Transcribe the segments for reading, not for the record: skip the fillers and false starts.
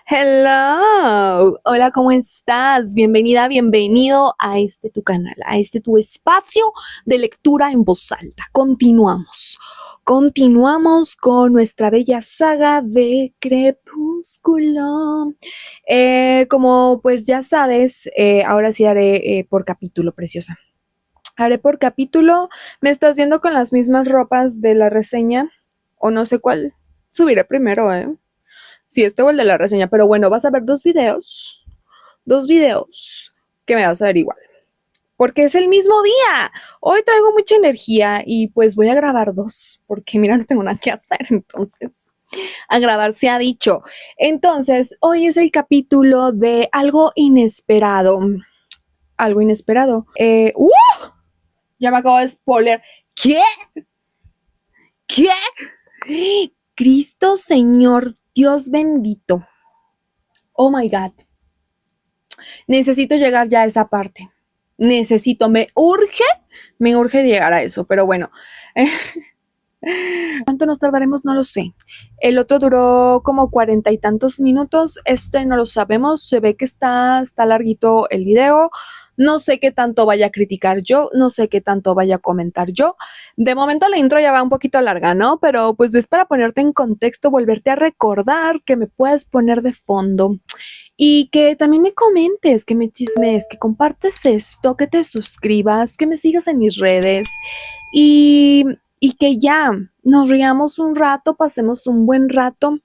Hello, hola, ¿cómo estás? Bienvenida, bienvenido a este tu canal, a este tu espacio de lectura en voz alta. Continuamos con nuestra bella saga de Crepúsculo. Como pues ya sabes, ahora sí haré por capítulo, preciosa. Haré por capítulo. ¿Me estás viendo con las mismas ropas de la reseña? O no sé cuál. Subiré primero, ¿eh? Sí, este o el de la reseña, pero bueno, vas a ver dos videos que me vas a ver igual, porque es el mismo día. Hoy traigo mucha energía y pues voy a grabar dos, porque mira, no tengo nada que hacer, entonces a grabar se ha dicho. Entonces, hoy es el capítulo de algo inesperado. Algo inesperado. Ya me acabo de spoiler. ¿Qué? ¿Qué? Cristo Señor, Dios bendito. Oh my God. Necesito llegar ya a esa parte. Me urge llegar a eso, pero bueno. ¿Cuánto nos tardaremos? No lo sé. El otro duró como 40 y tantos minutos. Este no lo sabemos. Se ve que está larguito el video. No sé qué tanto vaya a criticar yo. No sé qué tanto vaya a comentar yo. De momento la intro ya va un poquito larga, ¿no? Pero pues es para ponerte en contexto, volverte a recordar que me puedes poner de fondo. Y que también me comentes, que me chismes, que compartes esto, que te suscribas, que me sigas en mis redes y, y que ya nos riamos un rato, pasemos un buen rato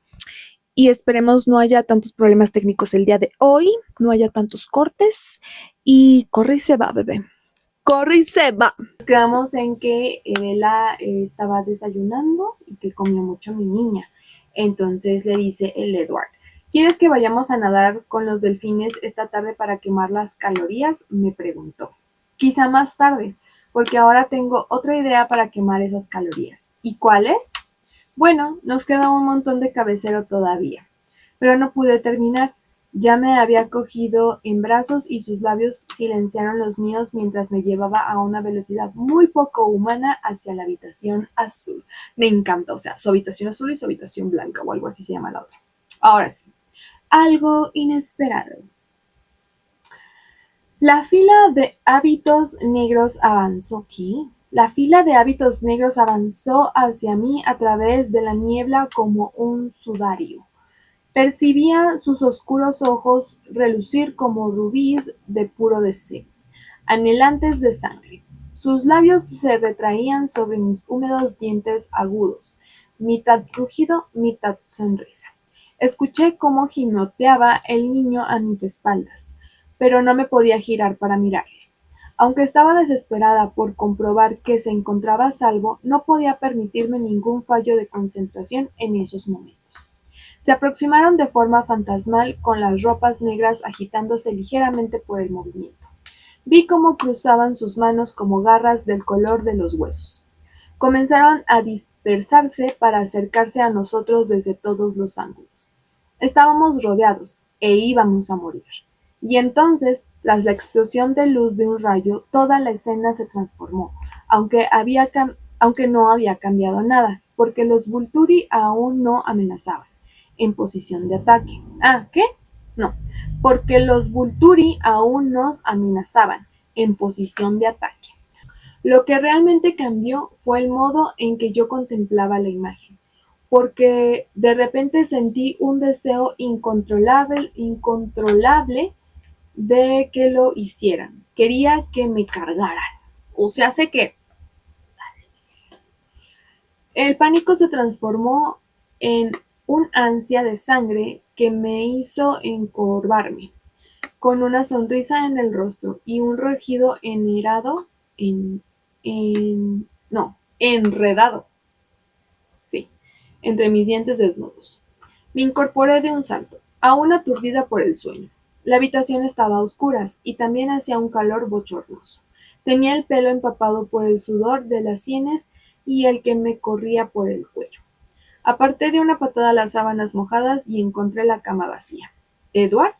y esperemos no haya tantos problemas técnicos el día de hoy, no haya tantos cortes y corre y se va, bebé. Corre y se va. Quedamos en que Bella estaba desayunando y que comió mucho mi niña. Entonces le dice el Edward, ¿quieres que vayamos a nadar con los delfines esta tarde para quemar las calorías? Me preguntó. Quizá más tarde, porque ahora tengo otra idea para quemar esas calorías. ¿Y cuál es? Bueno, nos queda un montón de cabecero todavía, pero no pude terminar. Ya me había cogido en brazos y sus labios silenciaron los míos mientras me llevaba a una velocidad muy poco humana hacia la habitación azul. Me encanta, o sea, su habitación azul y su habitación blanca o algo así se llama la otra. Ahora sí, algo inesperado. La fila de hábitos negros avanzó. ¿Qué? La fila de hábitos negros avanzó hacia mí a través de la niebla como un sudario. Percibía sus oscuros ojos relucir como rubíes de puro deseo, anhelantes de sangre. Sus labios se retraían sobre mis húmedos dientes agudos, mitad rugido, mitad sonrisa. Escuché cómo gimoteaba el niño a mis espaldas, pero no me podía girar para mirarle. Aunque estaba desesperada por comprobar que se encontraba a salvo, no podía permitirme ningún fallo de concentración en esos momentos. Se aproximaron de forma fantasmal, con las ropas negras agitándose ligeramente por el movimiento. Vi cómo cruzaban sus manos como garras del color de los huesos. Comenzaron a dispersarse para acercarse a nosotros desde todos los ángulos. Estábamos rodeados e íbamos a morir. Y entonces, tras la explosión de luz de un rayo, toda la escena se transformó, aunque no había cambiado nada, porque los Volturi aún no amenazaban, en posición de ataque. ¿Qué? No, porque los Volturi aún nos amenazaban, en posición de ataque. Lo que realmente cambió fue el modo en que yo contemplaba la imagen, porque de repente sentí un deseo incontrolable de que lo hicieran. Quería que me cargaran. O sea, sé que el pánico se transformó en un ansia de sangre que me hizo encorvarme, con una sonrisa en el rostro y un rugido enredado, sí, entre mis dientes desnudos. Me incorporé de un salto, aún aturdida por el sueño. La habitación estaba a oscuras y también hacía un calor bochornoso. Tenía el pelo empapado por el sudor de las sienes y el que me corría por el cuello. Aparté de una patada las sábanas mojadas y encontré la cama vacía. ¿Edward?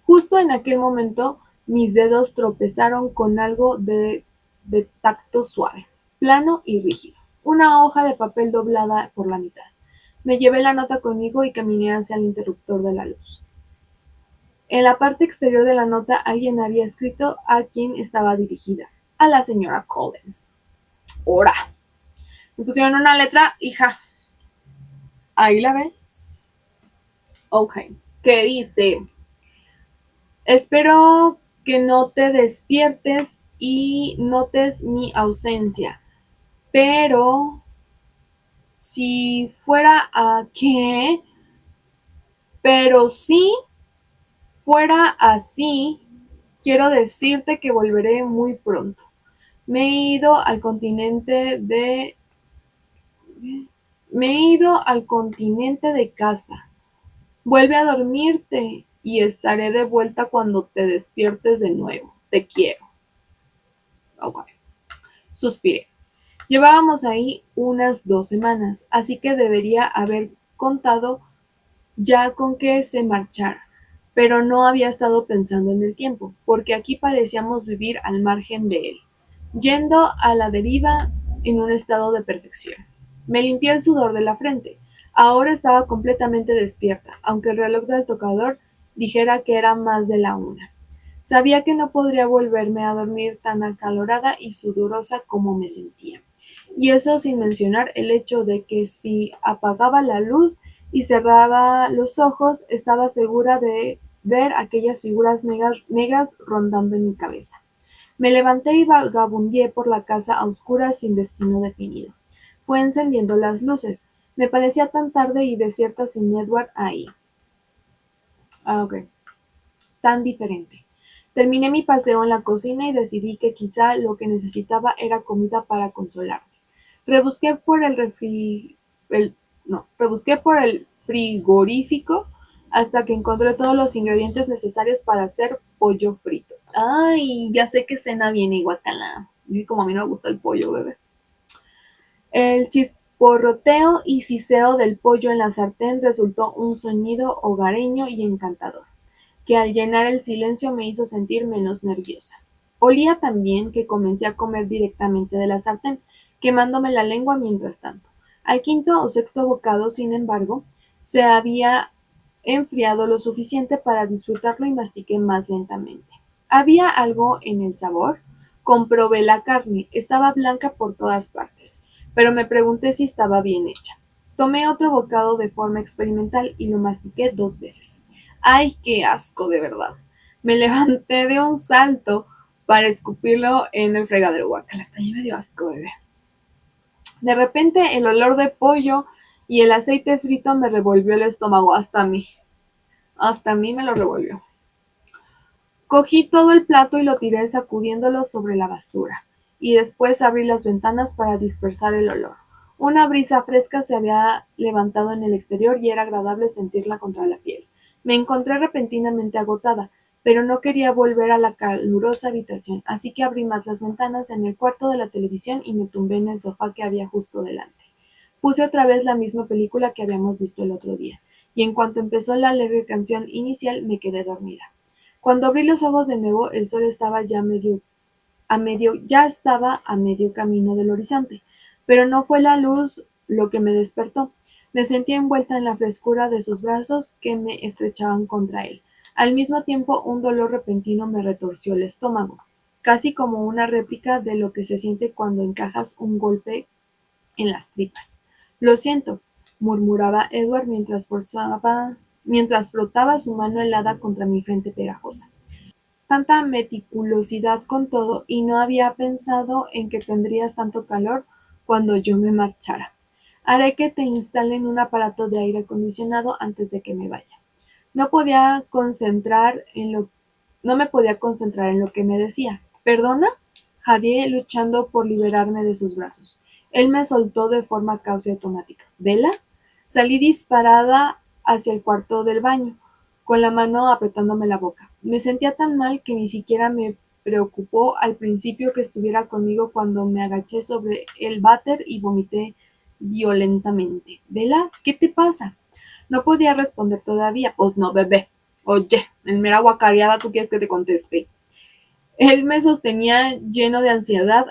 Justo en aquel momento mis dedos tropezaron con algo de tacto suave, plano y rígido. Una hoja de papel doblada por la mitad. Me llevé la nota conmigo y caminé hacia el interruptor de la luz. En la parte exterior de la nota alguien había escrito a quién estaba dirigida. A la señora Cullen. ¡Hora! Me pusieron una letra, hija. Ahí la ves. Ok. ¿Qué dice? Espero que no te despiertes y notes mi ausencia. Pero si fuera a qué, pero si fuera así, quiero decirte que volveré muy pronto. Me he ido al continente de Me he ido al continente de casa. Vuelve a dormirte y estaré de vuelta cuando te despiertes de nuevo. Te quiero. Ok. Suspiré. Llevábamos ahí unas 2 semanas, así que debería haber contado ya con que se marchara. Pero no había estado pensando en el tiempo, porque aquí parecíamos vivir al margen de él, yendo a la deriva en un estado de perfección. Me limpié el sudor de la frente. Ahora estaba completamente despierta, aunque el reloj del tocador dijera que era más de la 1. Sabía que no podría volverme a dormir tan acalorada y sudorosa como me sentía. Y eso sin mencionar el hecho de que si apagaba la luz y cerraba los ojos, estaba segura de ver aquellas figuras negras rondando en mi cabeza. Me levanté y vagabundeé por la casa a oscuras sin destino definido. Fue encendiendo las luces. Me parecía tan tarde y desierta sin Edward ahí. Ok. Tan diferente. Terminé mi paseo en la cocina y decidí que quizá lo que necesitaba era comida para consolarme. Rebusqué por el- rebusqué por el frigorífico hasta que encontré todos los ingredientes necesarios para hacer pollo frito. Ay, ya sé que cena viene guacala. Y como a mí no me gusta el pollo, bebé. El chisporroteo y siseo del pollo en la sartén resultó un sonido hogareño y encantador, que al llenar el silencio me hizo sentir menos nerviosa. Olía tan bien que comencé a comer directamente de la sartén, quemándome la lengua mientras tanto. Al quinto o sexto bocado, sin embargo, se había enfriado lo suficiente para disfrutarlo y mastiqué más lentamente. Había algo en el sabor. Comprobé la carne, estaba blanca por todas partes, pero me pregunté si estaba bien hecha. Tomé otro bocado de forma experimental y lo mastiqué 2 veces. ¡Ay, qué asco, de verdad! Me levanté de un salto para escupirlo en el fregadero. Guacala, hasta ahí me dio asco, bebé. De repente, el olor de pollo y el aceite frito me revolvió el estómago hasta a mí. Hasta a mí me lo revolvió. Cogí todo el plato y lo tiré sacudiéndolo sobre la basura, y después abrí las ventanas para dispersar el olor. Una brisa fresca se había levantado en el exterior y era agradable sentirla contra la piel. Me encontré repentinamente agotada, pero no quería volver a la calurosa habitación, así que abrí más las ventanas en el cuarto de la televisión y me tumbé en el sofá que había justo delante. Puse otra vez la misma película que habíamos visto el otro día, y en cuanto empezó la alegre canción inicial me quedé dormida. Cuando abrí los ojos de nuevo, el sol estaba ya estaba a medio camino del horizonte, pero no fue la luz lo que me despertó. Me sentí envuelta en la frescura de sus brazos que me estrechaban contra él. Al mismo tiempo, un dolor repentino me retorció el estómago, casi como una réplica de lo que se siente cuando encajas un golpe en las tripas. Lo siento, murmuraba Edward mientras frotaba su mano helada contra mi frente pegajosa. Tanta meticulosidad con todo, y no había pensado en que tendrías tanto calor cuando yo me marchara. Haré que te instalen un aparato de aire acondicionado antes de que me vaya. No podía concentrar en lo, no me podía concentrar en lo que me decía. ¿Perdona? Jadeé luchando por liberarme de sus brazos. Él me soltó de forma casi automática. ¿Vela? Salí disparada hacia el cuarto del baño, con la mano apretándome la boca. Me sentía tan mal que ni siquiera me preocupó al principio que estuviera conmigo cuando me agaché sobre el váter y vomité violentamente. ¿Vela? ¿Qué te pasa? No podía responder todavía. Pues no, bebé. Oye, en mera guacareada tú quieres que te conteste. Él me sostenía lleno de ansiedad,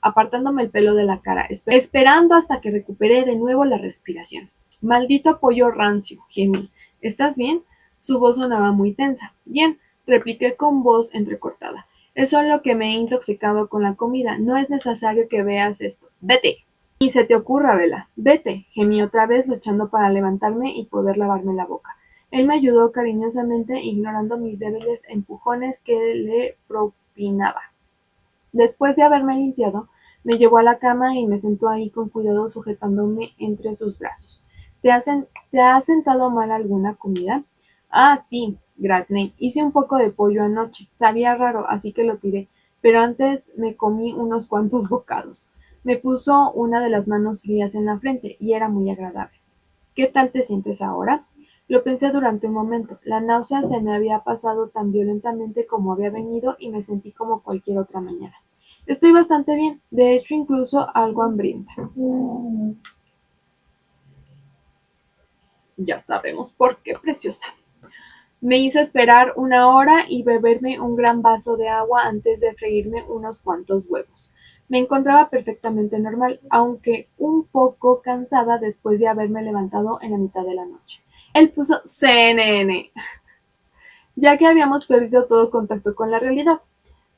apartándome el pelo de la cara, esperando hasta que recuperé de nuevo la respiración. Maldito pollo rancio, gemí. ¿Estás bien? Su voz sonaba muy tensa. Bien, repliqué con voz entrecortada. Es solo que me he intoxicado con la comida. No es necesario que veas esto. Vete. Ni se te ocurra, Vela. Vete. Gemí otra vez, luchando para levantarme y poder lavarme la boca. Él me ayudó cariñosamente, ignorando mis débiles empujones que le propinaba. Después de haberme limpiado, me llevó a la cama y me sentó ahí con cuidado sujetándome entre sus brazos. ¿Te ha sentado mal alguna comida? Ah, sí, grazné. Hice un poco de pollo anoche. Sabía raro, así que lo tiré. Pero antes me comí unos cuantos bocados. Me puso una de las manos frías en la frente y era muy agradable. ¿Qué tal te sientes ahora? Lo pensé durante un momento. La náusea se me había pasado tan violentamente como había venido y me sentí como cualquier otra mañana. Estoy bastante bien, de hecho incluso algo hambrienta. Ya sabemos por qué, preciosa. Me hizo esperar una hora y beberme un gran vaso de agua antes de freírme unos cuantos huevos. Me encontraba perfectamente normal, aunque un poco cansada después de haberme levantado en la mitad de la noche. Él puso CNN, ya que habíamos perdido todo contacto con la realidad,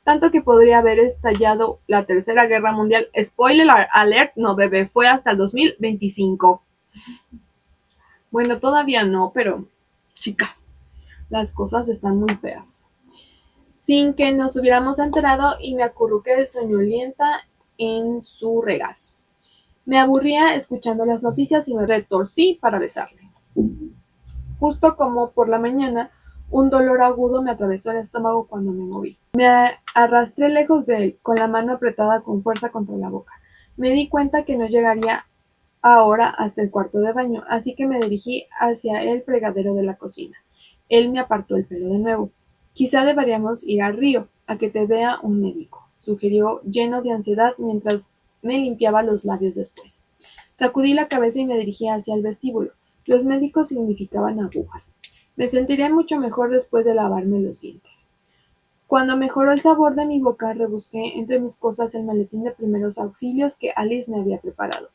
tanto que podría haber estallado la Tercera Guerra Mundial. Spoiler alert, no bebé, fue hasta el 2025. Bueno, todavía no, pero chica, las cosas están muy feas. Sin que nos hubiéramos enterado y me acurruqué soñolienta en su regazo. Me aburría escuchando las noticias y me retorcí para besarle. Justo como por la mañana, un dolor agudo me atravesó el estómago cuando me moví. Me arrastré lejos de él, con la mano apretada con fuerza contra la boca. Me di cuenta que no llegaría ahora hasta el cuarto de baño, así que me dirigí hacia el fregadero de la cocina. Él me apartó el pelo de nuevo. Quizá deberíamos ir al río, a que te vea un médico, sugirió lleno de ansiedad mientras me limpiaba los labios después. Sacudí la cabeza y me dirigí hacia el vestíbulo. Los médicos significaban agujas. Me sentiré mucho mejor después de lavarme los dientes. Cuando mejoró el sabor de mi boca, rebusqué entre mis cosas el maletín de primeros auxilios que Alice me había preparado,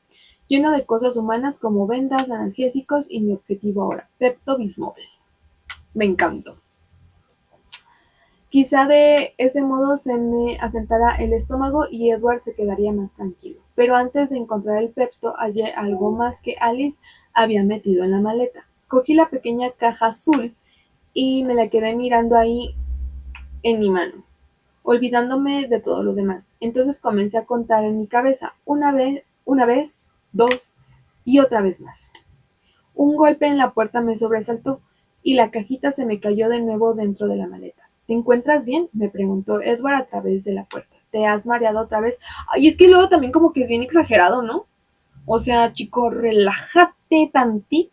lleno de cosas humanas como vendas, analgésicos y mi objetivo ahora, Pepto-Bismol. Me encantó. Quizá de ese modo se me asentara el estómago y Edward se quedaría más tranquilo. Pero antes de encontrar el Pepto, hallé algo más que Alice había metido en la maleta. Cogí la pequeña caja azul y me la quedé mirando ahí en mi mano, olvidándome de todo lo demás. Entonces comencé a contar en mi cabeza, una vez, dos y otra vez más. Un golpe en la puerta me sobresaltó y la cajita se me cayó de nuevo dentro de la maleta. ¿Te encuentras bien? Me preguntó Edward a través de la puerta. ¿Te has mareado otra vez? Ay, es que luego también como que es bien exagerado, ¿no? O sea, chico, relájate tantito.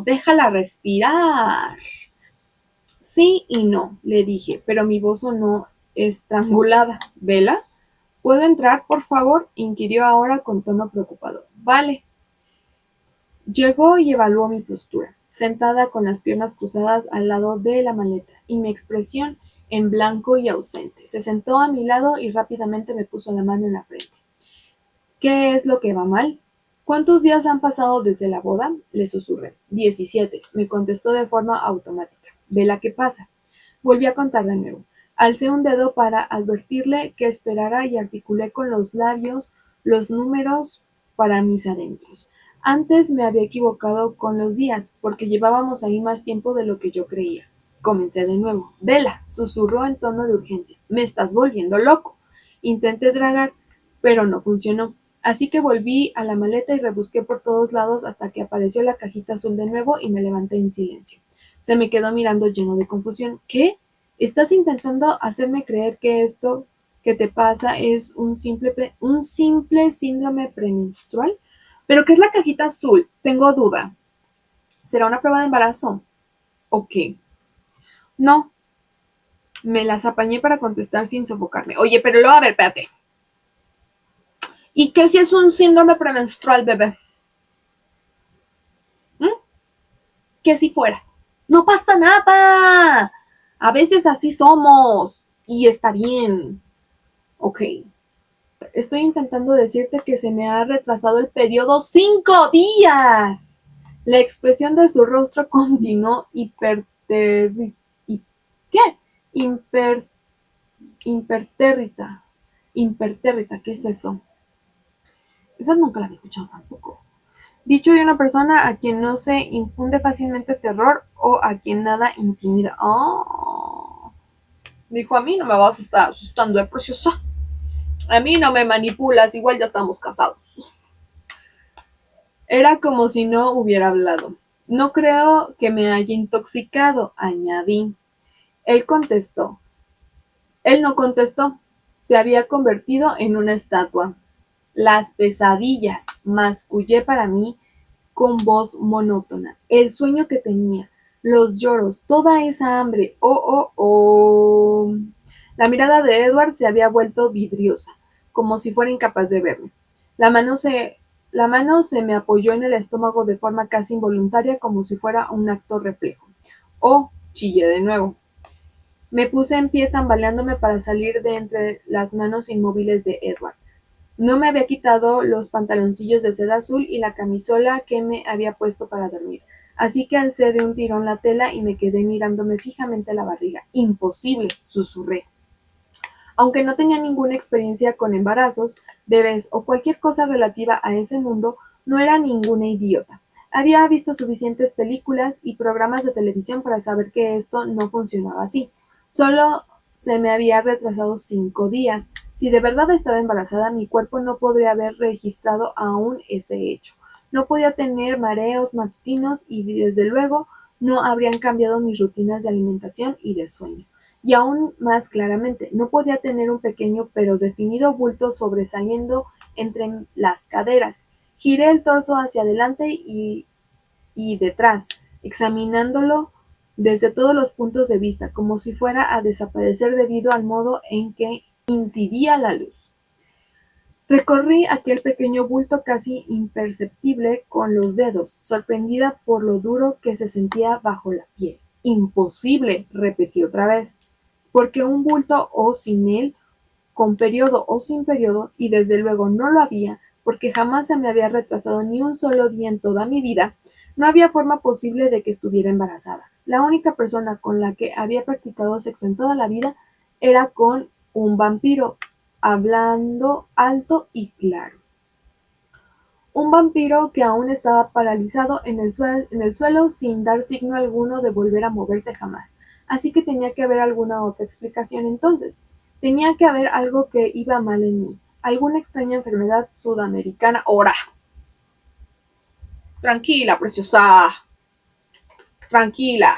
Déjala respirar. Sí y no, le dije, pero mi voz sonó estrangulada. ¿Vela? ¿Puedo entrar, por favor? Inquirió ahora con tono preocupado. Vale. Llegó y evaluó mi postura, sentada con las piernas cruzadas al lado de la maleta, y mi expresión en blanco y ausente. Se sentó a mi lado y rápidamente me puso la mano en la frente. ¿Qué es lo que va mal? ¿Cuántos días han pasado desde la boda? Le susurré. 17, me contestó de forma automática. Vela qué pasa. Volví a contar de nuevo. Alcé un dedo para advertirle que esperara y articulé con los labios los números para mis adentros. Antes me había equivocado con los días, porque llevábamos ahí más tiempo de lo que yo creía. Comencé de nuevo. Vela, susurró en tono de urgencia. Me estás volviendo loco. Intenté tragar, pero no funcionó. Así que volví a la maleta y rebusqué por todos lados hasta que apareció la cajita azul de nuevo y me levanté en silencio. Se me quedó mirando lleno de confusión. ¿Qué? ¿Estás intentando hacerme creer que esto que te pasa es un simple síndrome premenstrual? ¿Pero qué es la cajita azul? Tengo duda. ¿Será una prueba de embarazo? ¿O qué? No. Me las apañé para contestar sin sofocarme. Oye, pero luego, a ver, espérate. ¿Y qué si es un síndrome premenstrual, bebé? ¿Mm? ¿Qué si fuera? No pasa nada. A veces así somos. Y está bien. Ok. Estoy intentando decirte que se me ha retrasado el periodo 5 días. La expresión de su rostro continuó ¿qué? Imper, impertérrita. Impertérrita, ¿qué es eso? Esa nunca la había escuchado tampoco. Dicho de una persona a quien no se infunde fácilmente terror o a quien nada intimida. Oh. Dijo, a mí no me vas a estar asustando, preciosa. A mí no me manipulas, igual ya estamos casados. Era como si no hubiera hablado. No creo que me haya intoxicado, añadí. Él contestó. Él no contestó. Se había convertido en una estatua. Las pesadillas, mascullé para mí con voz monótona. El sueño que tenía, los lloros, toda esa hambre. Oh, oh, oh. La mirada de Edward se había vuelto vidriosa, como si fuera incapaz de verme. La mano se, la mano se me apoyó en el estómago de forma casi involuntaria, como si fuera un acto reflejo. Oh, chillé de nuevo. Me puse en pie tambaleándome para salir de entre las manos inmóviles de Edward. No me había quitado los pantaloncillos de seda azul y la camisola que me había puesto para dormir, así que alcé de un tirón la tela y me quedé mirándome fijamente la barriga. Imposible, susurré. Aunque no tenía ninguna experiencia con embarazos, bebés o cualquier cosa relativa a ese mundo, no era ninguna idiota. Había visto suficientes películas y programas de televisión para saber que esto no funcionaba así. Solo se me había retrasado 5 días. Si de verdad estaba embarazada, mi cuerpo no podría haber registrado aún ese hecho. No podía tener mareos matutinos y, desde luego, no habrían cambiado mis rutinas de alimentación y de sueño. Y aún más claramente, no podía tener un pequeño pero definido bulto sobresaliendo entre las caderas. Giré el torso hacia adelante y detrás, examinándolo desde todos los puntos de vista, como si fuera a desaparecer debido al modo en que incidía la luz. Recorrí aquel pequeño bulto casi imperceptible con los dedos, sorprendida por lo duro que se sentía bajo la piel. Imposible, repetí otra vez, porque un bulto o sin él, con periodo o sin periodo, y desde luego no lo había, porque jamás se me había retrasado ni un solo día en toda mi vida, no había forma posible de que estuviera embarazada. La única persona con la que había practicado sexo en toda la vida era con un vampiro, hablando alto y claro. Un vampiro que aún estaba paralizado en el suelo sin dar signo alguno de volver a moverse jamás. Así que tenía que haber alguna otra explicación entonces. Tenía que haber algo que iba mal en mí. Alguna extraña enfermedad sudamericana. ¡Ora! Tranquila, preciosa. Tranquila.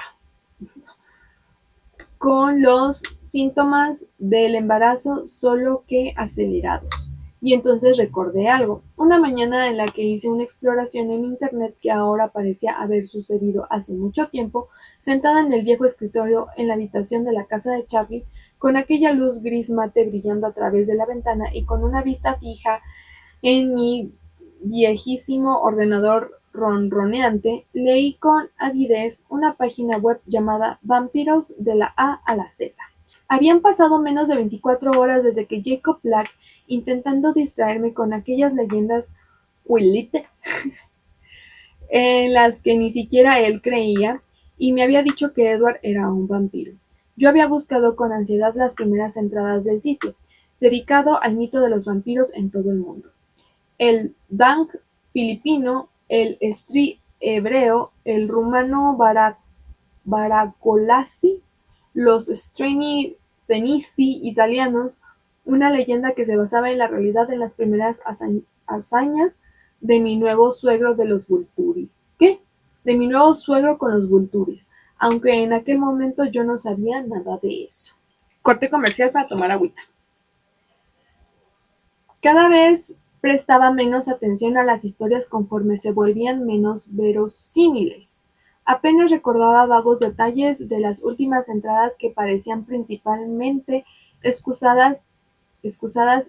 Con los síntomas del embarazo solo que acelerados. Y entonces recordé algo, una mañana en la que hice una exploración en internet que ahora parecía haber sucedido hace mucho tiempo, sentada en el viejo escritorio en la habitación de la casa de Charlie, con aquella luz gris mate brillando a través de la ventana y con una vista fija en mi viejísimo ordenador ronroneante, leí con avidez una página web llamada Vampiros de la A a la Z. Habían pasado menos de 24 horas desde que Jacob Black, intentando distraerme con aquellas leyendas Quillite, en las que ni siquiera él creía, y me había dicho que Edward era un vampiro. Yo había buscado con ansiedad las primeras entradas del sitio, dedicado al mito de los vampiros en todo el mundo. El Dang filipino, el Stri hebreo, el rumano Baracolasi, los Streni fenici italianos, una leyenda que se basaba en la realidad en las primeras hazañas de mi nuevo suegro de los Vulturis. ¿Qué? De mi nuevo suegro con los Vulturis, aunque en aquel momento yo no sabía nada de eso. Corte comercial para tomar agüita. Cada vez prestaba menos atención a las historias conforme se volvían menos verosímiles. Apenas recordaba vagos detalles de las últimas entradas que parecían principalmente excusadas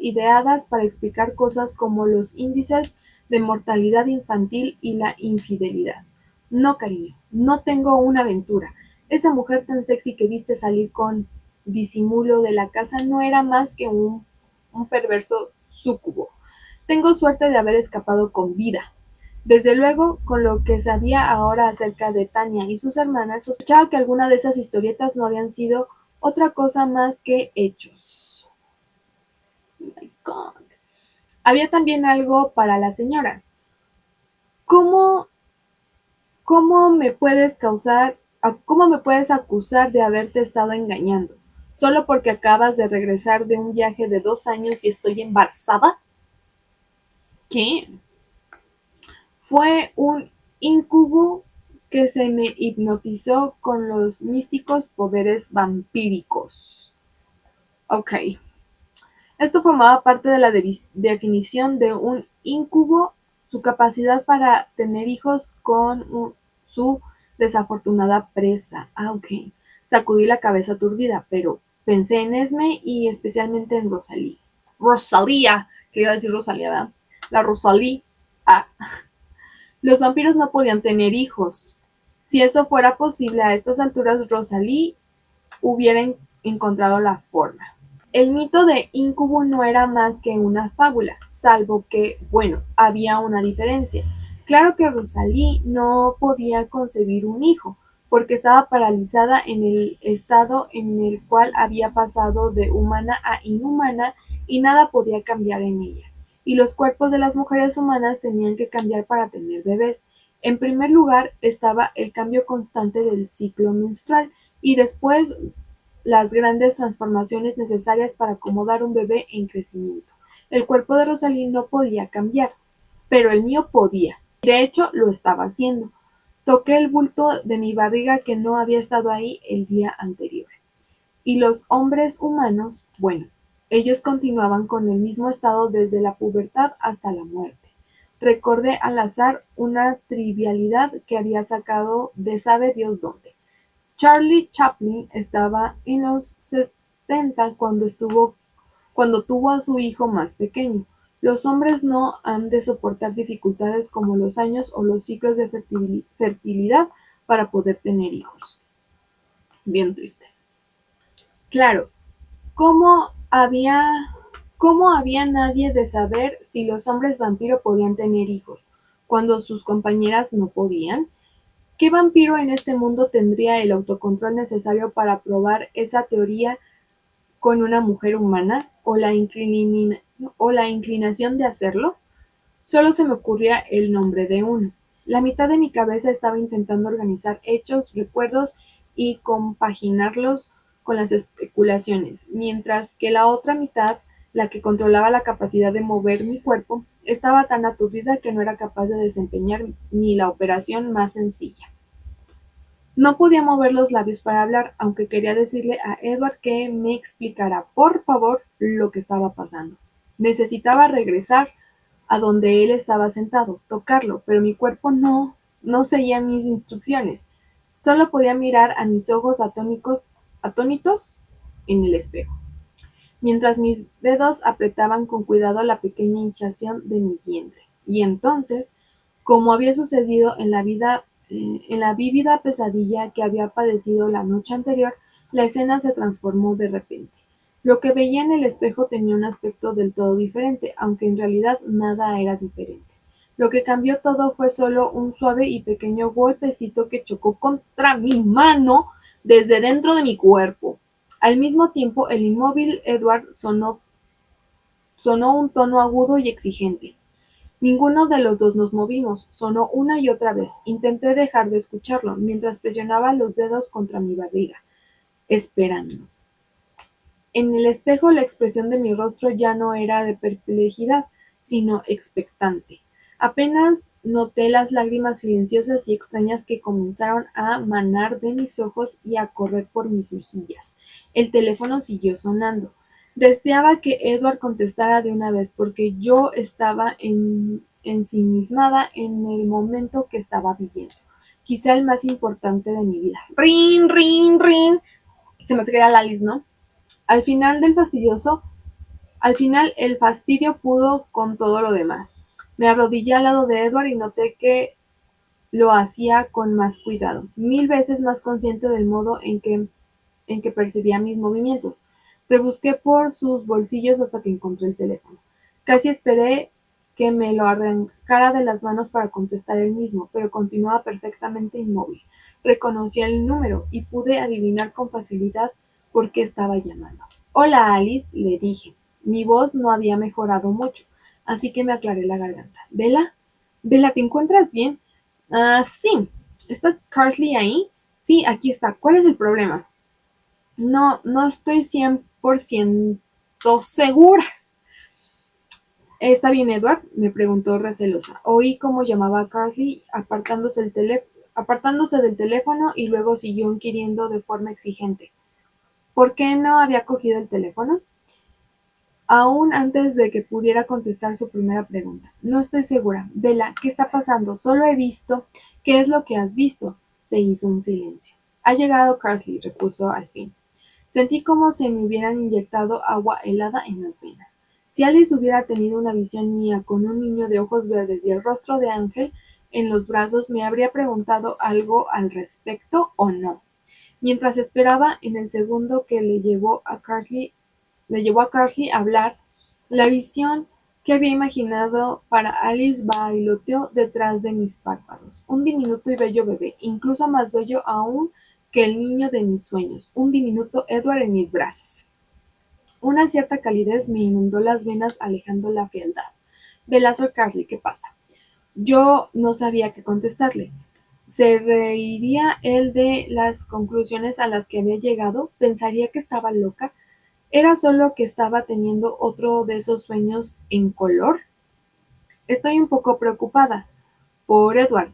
ideadas para explicar cosas como los índices de mortalidad infantil y la infidelidad. No, cariño, no tengo una aventura. Esa mujer tan sexy que viste salir con disimulo de la casa no era más que un perverso súcubo. Tengo suerte de haber escapado con vida. Desde luego, con lo que sabía ahora acerca de Tania y sus hermanas, sospechaba que alguna de esas historietas no habían sido otra cosa más que hechos. Oh my God. Había también algo para las señoras. ¿Cómo, cómo me puedes acusar de haberte estado engañando? ¿Solo porque acabas de regresar de un viaje de 2 años y estoy embarazada? ¿Qué? Fue un incubo que se me hipnotizó con los místicos poderes vampíricos. Ok. Esto formaba parte de la definición de un incubo, su capacidad para tener hijos con su desafortunada presa. Ah, ok. Sacudí la cabeza aturdida, pero pensé en Esme y especialmente en Rosalía. Rosalía, quería decir Rosalía, ¿verdad? La Rosalía. Ah, los vampiros no podían tener hijos. Si eso fuera posible a estas alturas, Rosalía hubiera encontrado la forma. El mito de Incubo no era más que una fábula, salvo que, bueno, había una diferencia. Claro que Rosalie no podía concebir un hijo, porque estaba paralizada en el estado en el cual había pasado de humana a inhumana y nada podía cambiar en ella. Y los cuerpos de las mujeres humanas tenían que cambiar para tener bebés. En primer lugar estaba el cambio constante del ciclo menstrual y después las grandes transformaciones necesarias para acomodar un bebé en crecimiento. El cuerpo de Rosalie no podía cambiar, pero el mío podía. De hecho, lo estaba haciendo. Toqué el bulto de mi barriga que no había estado ahí el día anterior. Y los hombres humanos, bueno, ellos continuaban con el mismo estado desde la pubertad hasta la muerte. Recordé al azar una trivialidad que había sacado de sabe Dios dónde. Charlie Chaplin estaba en los 70 cuando tuvo a su hijo más pequeño. Los hombres no han de soportar dificultades como los años o los ciclos de fertilidad para poder tener hijos. Bien triste. Claro, ¿cómo había, cómo había nadie de saber si los hombres vampiro podían tener hijos, cuando sus compañeras no podían? ¿Qué vampiro en este mundo tendría el autocontrol necesario para probar esa teoría con una mujer humana, o la inclinación de hacerlo? Solo se me ocurría el nombre de uno. La mitad de mi cabeza estaba intentando organizar hechos, recuerdos y compaginarlos con las especulaciones, mientras que la otra mitad, la que controlaba la capacidad de mover mi cuerpo, estaba tan aturdida que no era capaz de desempeñar ni la operación más sencilla. No podía mover los labios para hablar, aunque quería decirle a Edward que me explicara, por favor, lo que estaba pasando. Necesitaba regresar a donde él estaba sentado, tocarlo, pero mi cuerpo no seguía mis instrucciones. Solo podía mirar a mis ojos atónitos en el espejo, mientras mis dedos apretaban con cuidado la pequeña hinchazón de mi vientre. Y entonces, como había sucedido en la vívida pesadilla que había padecido la noche anterior, la escena se transformó de repente. Lo que veía en el espejo tenía un aspecto del todo diferente, aunque en realidad nada era diferente. Lo que cambió todo fue solo un suave y pequeño golpecito que chocó contra mi mano desde dentro de mi cuerpo. Al mismo tiempo, el inmóvil Edward sonó un tono agudo y exigente. Ninguno de los dos nos movimos, sonó una y otra vez. Intenté dejar de escucharlo, mientras presionaba los dedos contra mi barriga, esperando. En el espejo la expresión de mi rostro ya no era de perplejidad, sino expectante. Apenas noté las lágrimas silenciosas y extrañas que comenzaron a manar de mis ojos y a correr por mis mejillas. El teléfono siguió sonando. Deseaba que Edward contestara de una vez, porque yo estaba ensimismada en el momento que estaba viviendo, quizá el más importante de mi vida. ¡Rin, rin, rin! Se me hace que era Lalis, ¿no? Al final el fastidio pudo con todo lo demás. Me arrodillé al lado de Edward y noté que lo hacía con más cuidado, 1000 veces más consciente del modo en que percibía mis movimientos. Rebusqué por sus bolsillos hasta que encontré el teléfono. Casi esperé que me lo arrancara de las manos para contestar él mismo, pero continuaba perfectamente inmóvil. Reconocí el número y pude adivinar con facilidad por qué estaba llamando. Hola, Alice, le dije. Mi voz no había mejorado mucho, así que me aclaré la garganta. ¿Bella? ¿Bella, te encuentras bien? Ah, sí. ¿Está Carsley ahí? Sí, aquí está. ¿Cuál es el problema? No estoy 100% segura. ¿Está bien, Edward? Me preguntó recelosa. Oí cómo llamaba a Carsley apartándose del teléfono y luego siguió inquiriendo de forma exigente. ¿Por qué no había cogido el teléfono? Aún antes de que pudiera contestar su primera pregunta. No estoy segura. Bella, ¿qué está pasando? Solo he visto. ¿Qué es lo que has visto? Se hizo un silencio. Ha llegado Carsley, repuso al fin. Sentí como si me hubieran inyectado agua helada en las venas. Si Alice hubiera tenido una visión mía con un niño de ojos verdes y el rostro de ángel en los brazos, me habría preguntado algo al respecto o no. Mientras esperaba, en el segundo que le llevó a Carsley a hablar, la visión que había imaginado para Alice bailoteó detrás de mis párpados. Un diminuto y bello bebé, incluso más bello aún que el niño de mis sueños, un diminuto Edward en mis brazos. Una cierta calidez me inundó las venas alejando la frialdad. Velasco Carsley, ¿qué pasa? Yo no sabía qué contestarle. ¿Se reiría él de las conclusiones a las que había llegado? ¿Pensaría que estaba loca? ¿Era solo que estaba teniendo otro de esos sueños en color? Estoy un poco preocupada por Edward.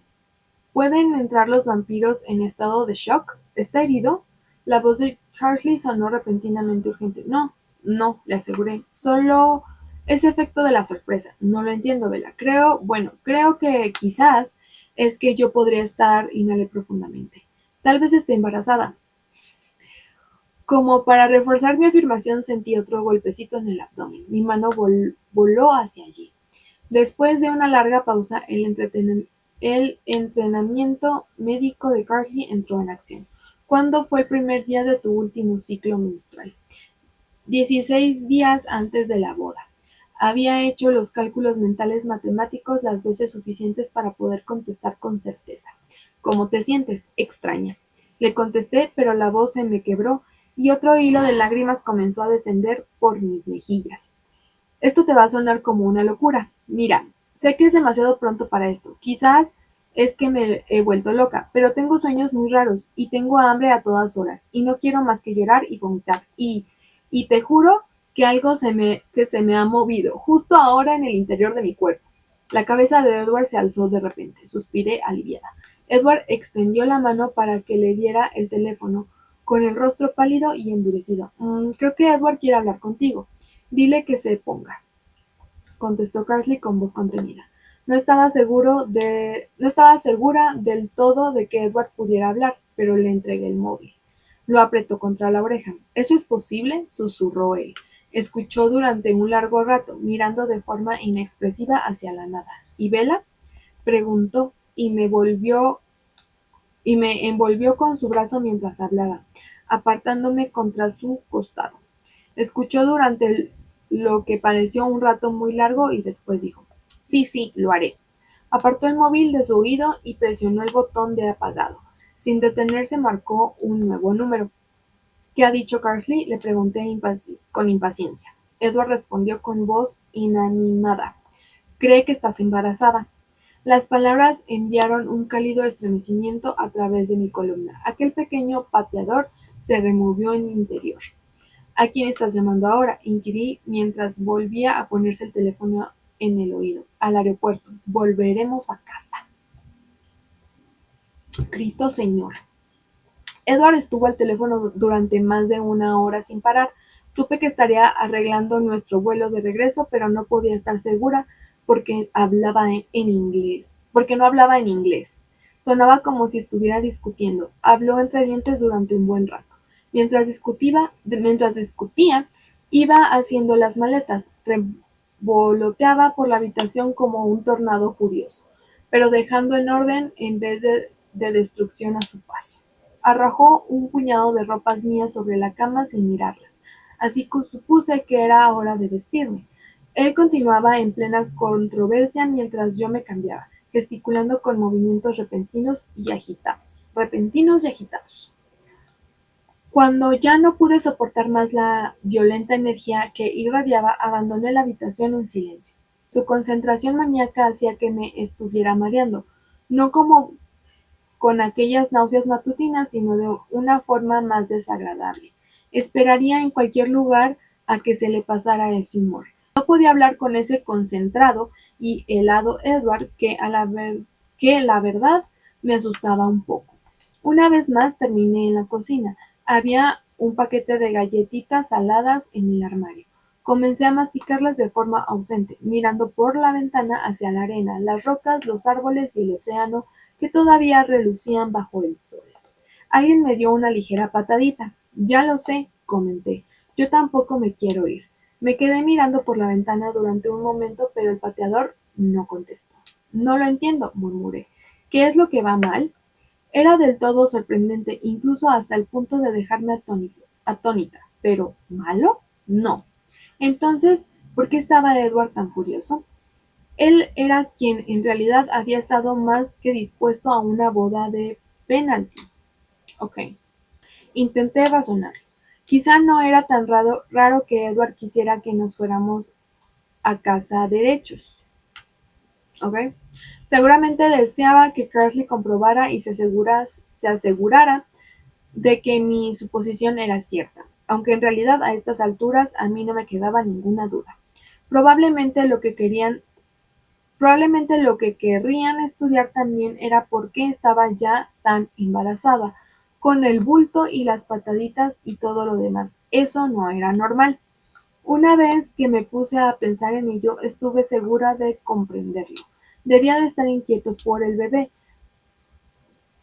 ¿Pueden entrar los vampiros en estado de shock? ¿Está herido? La voz de Carsley sonó repentinamente urgente. No, no, le aseguré. Solo es efecto de la sorpresa. No lo entiendo, Bella. Creo que quizás es que yo podría estar, inhalé profundamente. Tal vez esté embarazada. Como para reforzar mi afirmación, sentí otro golpecito en el abdomen. Mi mano voló hacia allí. Después de una larga pausa, el entrenamiento médico de Carsley entró en acción. ¿Cuándo fue el primer día de tu último ciclo menstrual? 16 días antes de la boda. Había hecho los cálculos mentales matemáticos las veces suficientes para poder contestar con certeza. ¿Cómo te sientes? Extraña. Le contesté, pero la voz se me quebró y otro hilo de lágrimas comenzó a descender por mis mejillas. Esto te va a sonar como una locura. Mira, sé que es demasiado pronto para esto. Quizás es que me he vuelto loca, pero tengo sueños muy raros y tengo hambre a todas horas y no quiero más que llorar y vomitar. Y te juro que algo se me ha movido justo ahora en el interior de mi cuerpo. La cabeza de Edward se alzó de repente. Suspiré aliviada. Edward extendió la mano para que le diera el teléfono, con el rostro pálido y endurecido. Creo que Edward quiere hablar contigo. Dile que se ponga, contestó Carsley con voz contenida. No estaba segura del todo de que Edward pudiera hablar, pero le entregué el móvil. Lo apretó contra la oreja. ¿Eso es posible? Susurró él. Escuchó durante un largo rato, mirando de forma inexpresiva hacia la nada. ¿Y Bella? Preguntó, y me envolvió con su brazo mientras hablaba, apartándome contra su costado. Escuchó durante lo que pareció un rato muy largo y después dijo: Sí, sí, lo haré. Apartó el móvil de su oído y presionó el botón de apagado. Sin detenerse marcó un nuevo número. ¿Qué ha dicho Carsley? Le pregunté con impaciencia. Edward respondió con voz inanimada. Cree que estás embarazada. Las palabras enviaron un cálido estremecimiento a través de mi columna. Aquel pequeño pateador se removió en mi interior. ¿A quién estás llamando ahora? Inquirí mientras volvía a ponerse el teléfono en el oído. Al aeropuerto. Volveremos a casa. Cristo Señor. Edward estuvo al teléfono durante más de una hora sin parar. Supe que estaría arreglando nuestro vuelo de regreso, pero no podía estar segura porque no hablaba en inglés. Sonaba como si estuviera discutiendo. Habló entre dientes durante un buen rato. Mientras discutía, iba haciendo las maletas. Revoloteaba por la habitación como un tornado furioso, pero dejando en orden en vez de destrucción a su paso. Arrojó un puñado de ropas mías sobre la cama sin mirarlas, así que supuse que era hora de vestirme. Él continuaba en plena controversia mientras yo me cambiaba, gesticulando con movimientos repentinos y agitados. Cuando ya no pude soportar más la violenta energía que irradiaba, abandoné la habitación en silencio. Su concentración maníaca hacía que me estuviera mareando, no como con aquellas náuseas matutinas, sino de una forma más desagradable. Esperaría en cualquier lugar a que se le pasara ese humor. No podía hablar con ese concentrado y helado Edward que la verdad me asustaba un poco. Una vez más terminé en la cocina. Había un paquete de galletitas saladas en el armario. Comencé a masticarlas de forma ausente, mirando por la ventana hacia la arena, las rocas, los árboles y el océano que todavía relucían bajo el sol. Alguien me dio una ligera patadita. Ya lo sé, comenté. Yo tampoco me quiero ir. Me quedé mirando por la ventana durante un momento, pero el pateador no contestó. No lo entiendo, murmuré. ¿Qué es lo que va mal? Era del todo sorprendente, incluso hasta el punto de dejarme atónita. ¿Pero malo? No. Entonces, ¿por qué estaba Edward tan furioso? Él era quien en realidad había estado más que dispuesto a una boda de penalti. Ok. Intenté razonar. Quizá no era tan raro que Edward quisiera que nos fuéramos a casa derechos. ¿Ok? Seguramente deseaba que Kersley comprobara y se asegurara de que mi suposición era cierta, aunque en realidad a estas alturas a mí no me quedaba ninguna duda. Probablemente lo que querían Probablemente lo que querrían estudiar también era por qué estaba ya tan embarazada, con el bulto y las pataditas y todo lo demás. Eso no era normal. Una vez que me puse a pensar en ello, estuve segura de comprenderlo. Debía de estar inquieto por el bebé,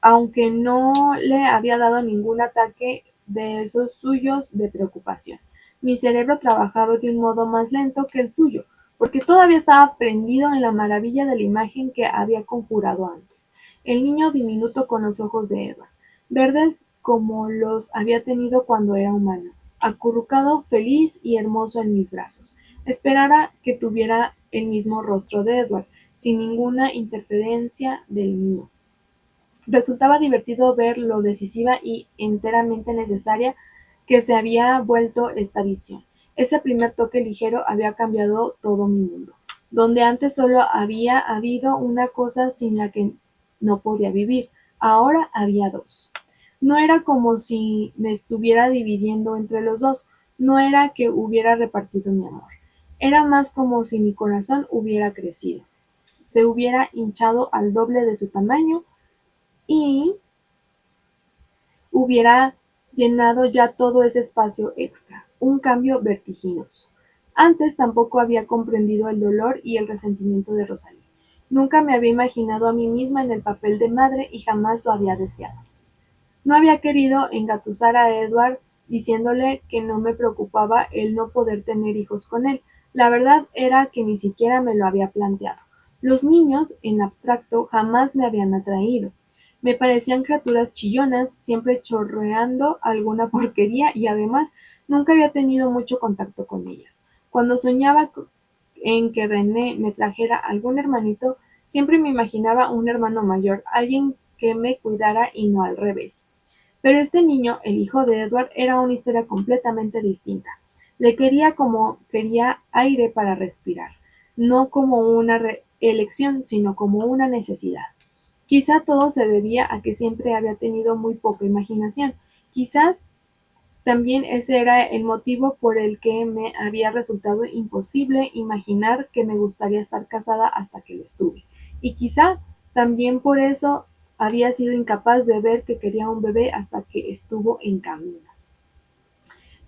aunque no le había dado ningún ataque de esos suyos de preocupación. Mi cerebro trabajaba de un modo más lento que el suyo, porque todavía estaba prendido en la maravilla de la imagen que había conjurado antes. El niño diminuto con los ojos de Edward, verdes como los había tenido cuando era humano, acurrucado, feliz y hermoso en mis brazos. Esperara que tuviera el mismo rostro de Edward, sin ninguna interferencia del mío. Resultaba divertido ver lo decisiva y enteramente necesaria que se había vuelto esta visión. Ese primer toque ligero había cambiado todo mi mundo. Donde antes solo había habido una cosa sin la que no podía vivir, ahora había dos. No era como si me estuviera dividiendo entre los dos, no era que hubiera repartido mi amor. Era más como si mi corazón hubiera crecido, se hubiera hinchado al doble de su tamaño y hubiera llenado ya todo ese espacio extra, un cambio vertiginoso. Antes tampoco había comprendido el dolor y el resentimiento de Rosalía. Nunca me había imaginado a mí misma en el papel de madre y jamás lo había deseado. No había querido engatusar a Edward diciéndole que no me preocupaba el no poder tener hijos con él. La verdad era que ni siquiera me lo había planteado. Los niños, en abstracto, jamás me habían atraído. Me parecían criaturas chillonas, siempre chorreando alguna porquería y además nunca había tenido mucho contacto con ellas. Cuando soñaba en que René me trajera algún hermanito, siempre me imaginaba un hermano mayor, alguien que me cuidara y no al revés. Pero este niño, el hijo de Edward, era una historia completamente distinta. Le quería como quería aire para respirar, no como una elección, sino como una necesidad. Quizá todo se debía a que siempre había tenido muy poca imaginación. Quizás también ese era el motivo por el que me había resultado imposible imaginar que me gustaría estar casada hasta que lo estuve. Y quizá también por eso había sido incapaz de ver que quería un bebé hasta que estuvo en camino.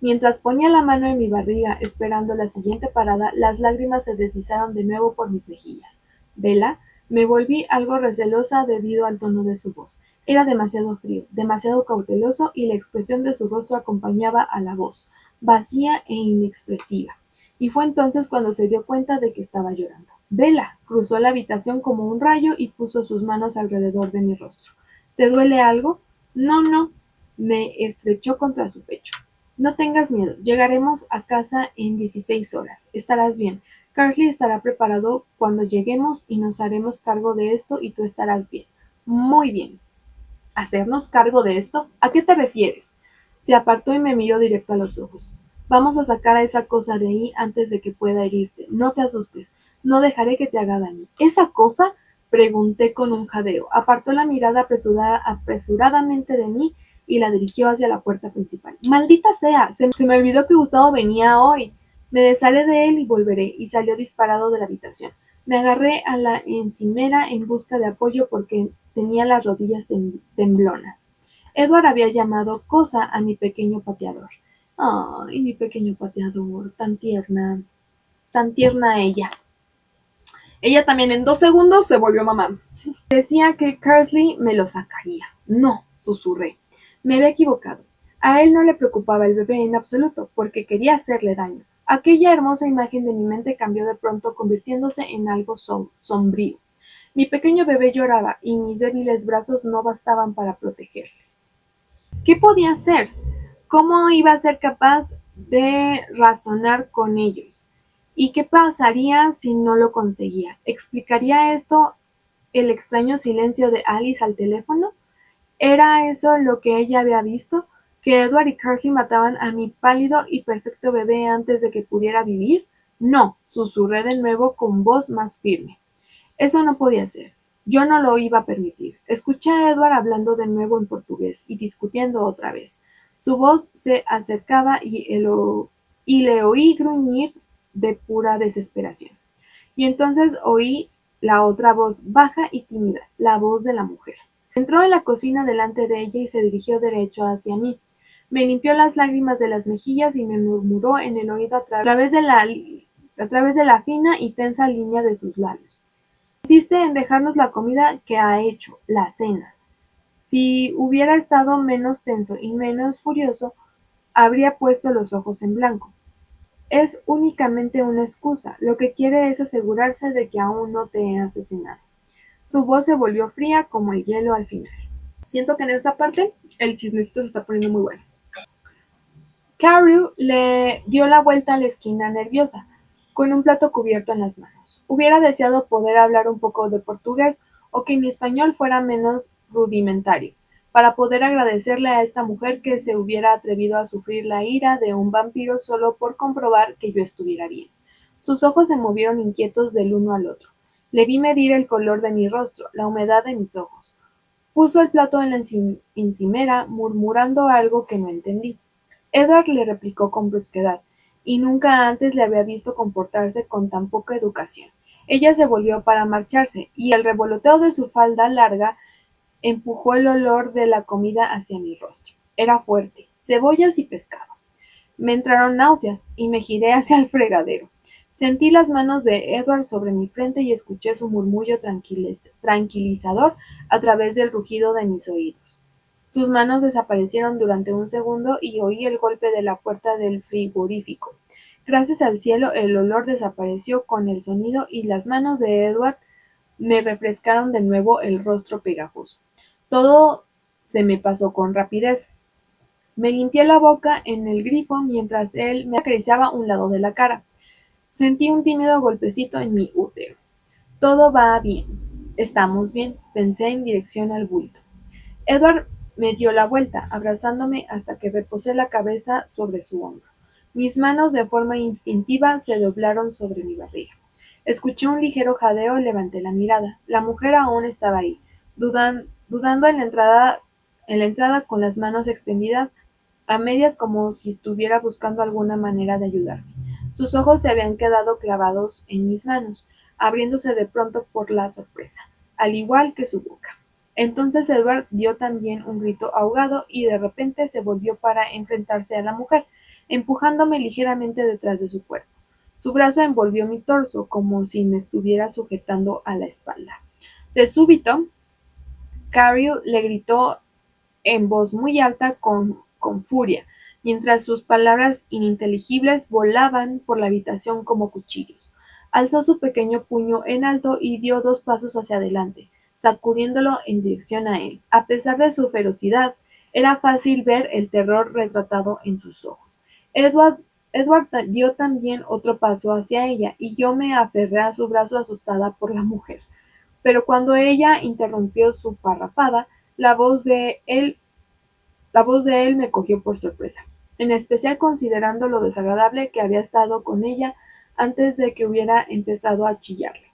Mientras ponía la mano en mi barriga esperando la siguiente parada, las lágrimas se deslizaron de nuevo por mis mejillas. Bella, me volví algo recelosa debido al tono de su voz. Era demasiado frío, demasiado cauteloso y la expresión de su rostro acompañaba a la voz, vacía e inexpresiva. Y fue entonces cuando se dio cuenta de que estaba llorando. Bella cruzó la habitación como un rayo y puso sus manos alrededor de mi rostro. ¿Te duele algo? No, no. Me estrechó contra su pecho. No tengas miedo, llegaremos a casa en 16 horas. Estarás bien. Carsley estará preparado cuando lleguemos y nos haremos cargo de esto y tú estarás bien. Muy bien. ¿Hacernos cargo de esto? ¿A qué te refieres? Se apartó y me miró directo a los ojos. Vamos a sacar a esa cosa de ahí antes de que pueda herirte. No te asustes. No dejaré que te haga daño. ¿Esa cosa? Pregunté con un jadeo. Apartó la mirada apresuradamente de mí y la dirigió hacia la puerta principal. ¡Maldita sea! Se me olvidó que Gustavo venía hoy. Me desharé de él y volveré. Y salió disparado de la habitación. Me agarré a la encimera en busca de apoyo porque tenía las rodillas temblonas. Edward había llamado cosa a mi pequeño pateador. Ay, mi pequeño pateador, tan tierna ella. Ella también en 2 segundos se volvió mamá. Decía que Carsley me lo sacaría. No, susurré. Me había equivocado. A él no le preocupaba el bebé en absoluto, porque quería hacerle daño. Aquella hermosa imagen de mi mente cambió de pronto, convirtiéndose en algo sombrío. Mi pequeño bebé lloraba, y mis débiles brazos no bastaban para protegerle. ¿Qué podía hacer? ¿Cómo iba a ser capaz de razonar con ellos? ¿Y qué pasaría si no lo conseguía? ¿Explicaría esto el extraño silencio de Alice al teléfono? ¿Era eso lo que ella había visto? ¿Que Edward y Carsley mataban a mi pálido y perfecto bebé antes de que pudiera vivir? No, susurré de nuevo con voz más firme. Eso no podía ser. Yo no lo iba a permitir. Escuché a Edward hablando de nuevo en portugués y discutiendo otra vez. Su voz se acercaba y le oí gruñir de pura desesperación. Y entonces oí la otra voz, baja y tímida, la voz de la mujer. Entró en la cocina delante de ella y se dirigió derecho hacia mí. Me limpió las lágrimas de las mejillas y me murmuró en el oído a través de la fina y tensa línea de sus labios. Insiste en dejarnos la comida que ha hecho, la cena. Si hubiera estado menos tenso y menos furioso, habría puesto los ojos en blanco. Es únicamente una excusa. Lo que quiere es asegurarse de que aún no te he asesinado. Su voz se volvió fría como el hielo al final. Siento que en esta parte el chismecito se está poniendo muy bueno. Carrie le dio la vuelta a la esquina nerviosa, con un plato cubierto en las manos. Hubiera deseado poder hablar un poco de portugués o que mi español fuera menos rudimentario, para poder agradecerle a esta mujer que se hubiera atrevido a sufrir la ira de un vampiro solo por comprobar que yo estuviera bien. Sus ojos se movieron inquietos del uno al otro. Le vi medir el color de mi rostro, la humedad de mis ojos. Puso el plato en la encimera, murmurando algo que no entendí. Edward le replicó con brusquedad, y nunca antes le había visto comportarse con tan poca educación. Ella se volvió para marcharse, y el revoloteo de su falda larga empujó el olor de la comida hacia mi rostro. Era fuerte, cebollas y pescado. Me entraron náuseas, y me giré hacia el fregadero. Sentí las manos de Edward sobre mi frente y escuché su murmullo tranquilizador a través del rugido de mis oídos. Sus manos desaparecieron durante un segundo y oí el golpe de la puerta del frigorífico. Gracias al cielo el olor desapareció con el sonido y las manos de Edward me refrescaron de nuevo el rostro pegajoso. Todo se me pasó con rapidez. Me limpié la boca en el grifo mientras él me acariciaba un lado de la cara. Sentí un tímido golpecito en mi útero. Todo va bien. Estamos bien, pensé en dirección al bulto. Edward me dio la vuelta, abrazándome hasta que reposé la cabeza sobre su hombro. Mis manos de forma instintiva se doblaron sobre mi barriga. Escuché un ligero jadeo y levanté la mirada. La mujer aún estaba ahí, dudando en la entrada con las manos extendidas a medias como si estuviera buscando alguna manera de ayudarme. Sus ojos se habían quedado clavados en mis manos, abriéndose de pronto por la sorpresa, al igual que su boca. Entonces Edward dio también un grito ahogado y de repente se volvió para enfrentarse a la mujer, empujándome ligeramente detrás de su cuerpo. Su brazo envolvió mi torso como si me estuviera sujetando a la espalda. De súbito, Carrie le gritó en voz muy alta con furia, mientras sus palabras ininteligibles volaban por la habitación como cuchillos. Alzó su pequeño puño en alto y dio 2 pasos hacia adelante, sacudiéndolo en dirección a él. A pesar de su ferocidad, era fácil ver el terror retratado en sus ojos. Edward Edward dio también otro paso hacia ella, y yo me aferré a su brazo asustada por la mujer. Pero cuando ella interrumpió su parrafada, la voz de él me cogió por sorpresa, en especial considerando lo desagradable que había estado con ella antes de que hubiera empezado a chillarle.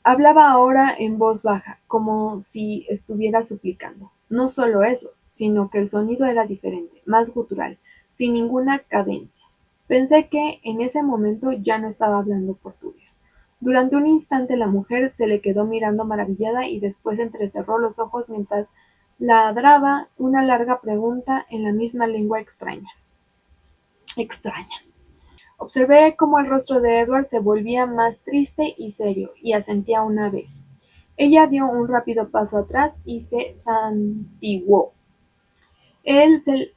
Hablaba ahora en voz baja, como si estuviera suplicando. No solo eso, sino que el sonido era diferente, más gutural, sin ninguna cadencia. Pensé que en ese momento ya no estaba hablando portugués. Durante un instante la mujer se le quedó mirando maravillada y después entrecerró los ojos mientras ladraba una larga pregunta en la misma lengua extraña. Extraña. Observé cómo el rostro de Edward se volvía más triste y serio, y asentía una vez. Ella dio un rápido paso atrás y se santiguó. Él se,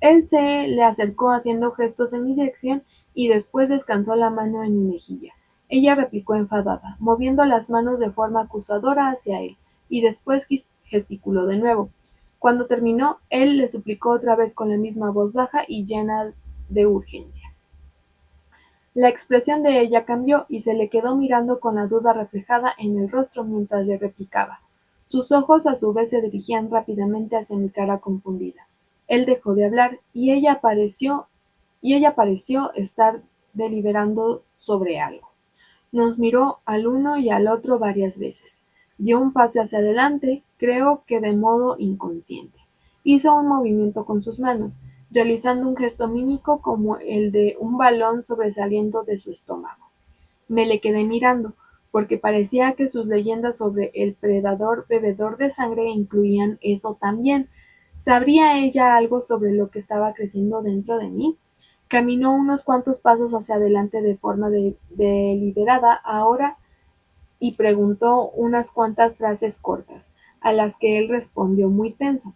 él se le acercó haciendo gestos en mi dirección y después descansó la mano en mi mejilla. Ella replicó enfadada, moviendo las manos de forma acusadora hacia él, y después gesticuló de nuevo. Cuando terminó, él le suplicó otra vez con la misma voz baja y llena de urgencia. La expresión de ella cambió y se le quedó mirando con la duda reflejada en el rostro mientras le replicaba. Sus ojos a su vez se dirigían rápidamente hacia mi cara confundida. Él dejó de hablar y ella pareció estar deliberando sobre algo. Nos miró al uno y al otro varias veces. Dio un paso hacia adelante, creo que de modo inconsciente. Hizo un movimiento con sus manos, realizando un gesto mímico como el de un balón sobresaliendo de su estómago. Me le quedé mirando, porque parecía que sus leyendas sobre el predador bebedor de sangre incluían eso también. ¿Sabría ella algo sobre lo que estaba creciendo dentro de mí? Caminó unos cuantos pasos hacia adelante de forma deliberada ahora y preguntó unas cuantas frases cortas, a las que él respondió muy tenso.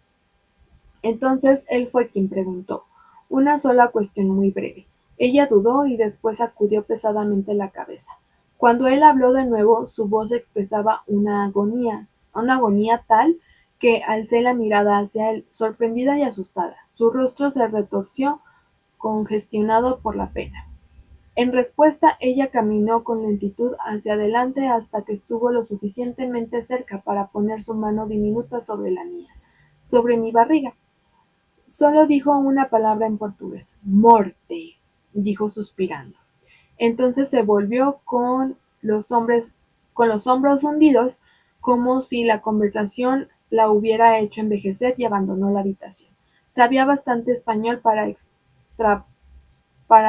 Entonces él fue quien preguntó, una sola cuestión muy breve. Ella dudó y después sacudió pesadamente la cabeza. Cuando él habló de nuevo, su voz expresaba una agonía tal que alcé la mirada hacia él, sorprendida y asustada. Su rostro se retorció, congestionado por la pena. En respuesta, ella caminó con lentitud hacia adelante hasta que estuvo lo suficientemente cerca para poner su mano diminuta sobre la mía, sobre mi barriga. Solo dijo una palabra en portugués: "Morte", dijo suspirando. Entonces se volvió con los hombros hundidos, como si la conversación la hubiera hecho envejecer, y abandonó la habitación. Sabía bastante español para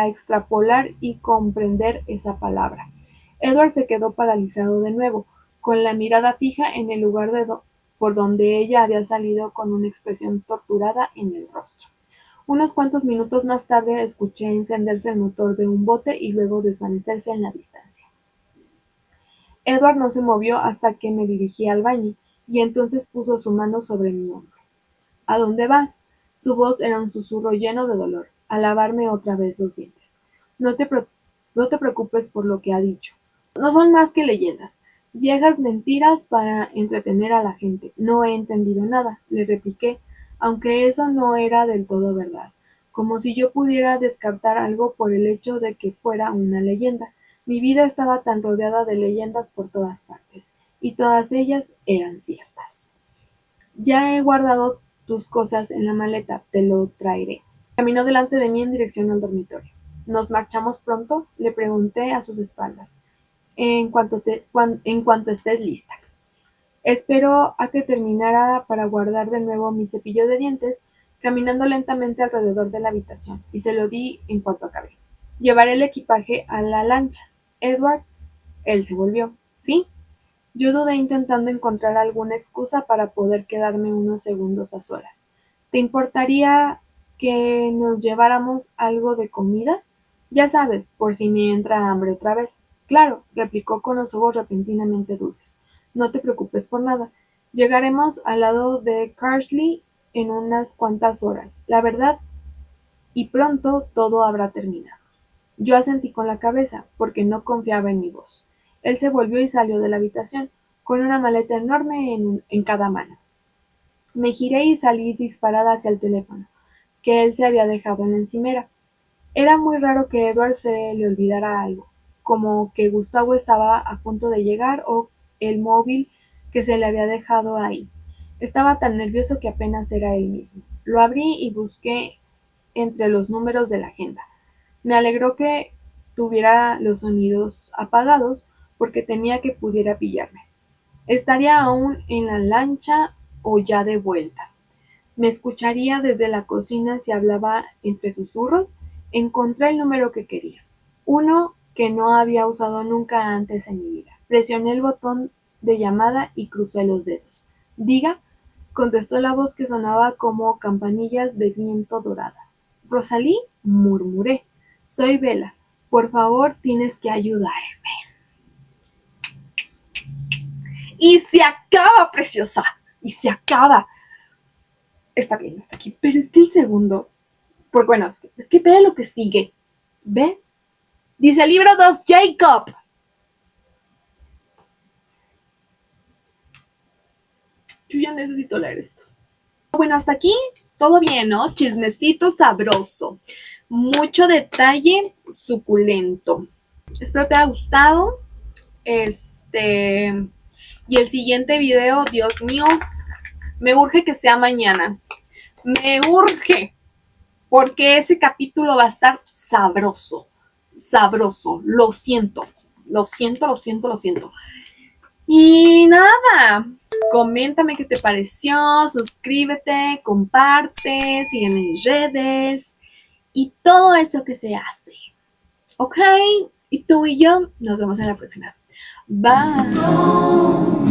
extrapolar y comprender esa palabra. Edward se quedó paralizado de nuevo, con la mirada fija en el lugar por donde ella había salido, con una expresión torturada en el rostro. Unos cuantos minutos más tarde escuché encenderse el motor de un bote y luego desvanecerse en la distancia. Edward no se movió hasta que me dirigí al baño, y entonces puso su mano sobre mi hombro. ¿A dónde vas? Su voz era un susurro lleno de dolor. A lavarme otra vez los dientes. No te, no te preocupes por lo que ha dicho. No son más que leyendas, viejas mentiras para entretener a la gente. No he entendido nada, le repliqué, aunque eso no era del todo verdad, como si yo pudiera descartar algo por el hecho de que fuera una leyenda. Mi vida estaba tan rodeada de leyendas por todas partes, y todas ellas eran ciertas. Ya he guardado tus cosas en la maleta, te lo traeré. Caminó delante de mí en dirección al dormitorio. ¿Nos marchamos pronto? Le pregunté a sus espaldas. En cuanto estés lista. Esperó a que terminara para guardar de nuevo mi cepillo de dientes, caminando lentamente alrededor de la habitación, y se lo di en cuanto acabé. Llevaré el equipaje a la lancha. Edward, él se volvió. ¿Sí? Yo dudé intentando encontrar alguna excusa para poder quedarme unos segundos a solas. ¿Te importaría que nos lleváramos algo de comida? Ya sabes, por si me entra hambre otra vez. Claro, replicó con los ojos repentinamente dulces. No te preocupes por nada. Llegaremos al lado de Carsley en unas cuantas horas, la verdad, y pronto todo habrá terminado. Yo asentí con la cabeza, porque no confiaba en mi voz. Él se volvió y salió de la habitación, con una maleta enorme en cada mano. Me giré y salí disparada hacia el teléfono, que él se había dejado en la encimera. Era muy raro que a Edward se le olvidara algo, como que Gustavo estaba a punto de llegar o el móvil que se le había dejado ahí. Estaba tan nervioso que apenas era él mismo. Lo abrí y busqué entre los números de la agenda. Me alegró que tuviera los sonidos apagados porque temía que pudiera pillarme. ¿Estaría aún en la lancha o ya de vuelta? ¿Me escucharía desde la cocina si hablaba entre susurros? Encontré el número que quería, uno que no había usado nunca antes en mi vida. Presioné el botón de llamada y crucé los dedos. Diga, contestó la voz que sonaba como campanillas de viento doradas. Rosalí, murmuré. Soy Bella. Por favor, tienes que ayudarme. Y se acaba, preciosa. Y se acaba. Está bien hasta aquí. Pero es que el segundo. Porque bueno, es que ve lo que sigue. ¿Ves? Dice libro 2, Jacob. Yo ya necesito leer esto. Bueno, hasta aquí todo bien, ¿no? Chismecito sabroso. Mucho detalle suculento. Espero te haya gustado. Y el siguiente video, Dios mío, me urge que sea mañana. Me urge. Porque ese capítulo va a estar sabroso. Sabroso. Lo siento. Lo siento, lo siento, lo siento. Y nada, coméntame qué te pareció, suscríbete, comparte, sígueme en mis redes y todo eso que se hace. ¿Ok? Y tú y yo nos vemos en la próxima. Bye.